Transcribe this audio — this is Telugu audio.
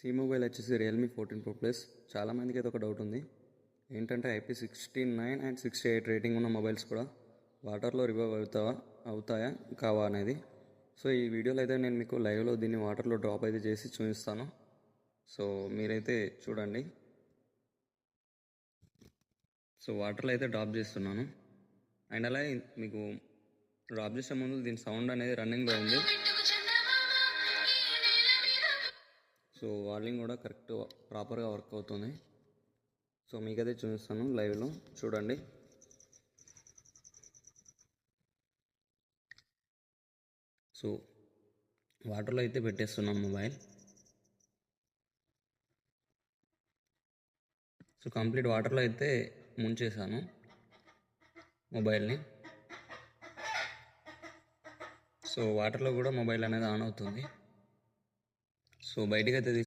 ఈ మొబైల్ వచ్చేసి రియల్మీ 14 Pro Plus. చాలామందికి అయితే ఒక డౌట్ ఉంది, ఏంటంటే IP69 అండ్ 68 రేటింగ్ ఉన్న మొబైల్స్ కూడా వాటర్లో రివైవ్ అవుతాయా కావా అనేది. సో ఈ వీడియోలో అయితే నేను మీకు లైవ్లో దీన్ని వాటర్లో డ్రాప్ అయితే చేసి చూపిస్తాను. సో మీరైతే చూడండి. సో వాటర్లో అయితే డ్రాప్ చేస్తున్నాను. అండ్ అలాగే మీకు డ్రాప్ చేసే ముందు దీని సౌండ్ అనేది రన్నింగ్లో ఉంది. సో వాల్యూమ్ కూడా కరెక్ట్ ప్రాపర్గా వర్క్ అవుతుంది. సో మీకైతే చూపిస్తాను లైవ్లో, చూడండి. సో వాటర్లో అయితే పెట్టేస్తున్నాం మొబైల్. సో కంప్లీట్ వాటర్లో అయితే ముంచేసాను మొబైల్ని. సో వాటర్లో కూడా మొబైల్ అనేది ఆన్ అవుతుంది. సో బయటికి అయితే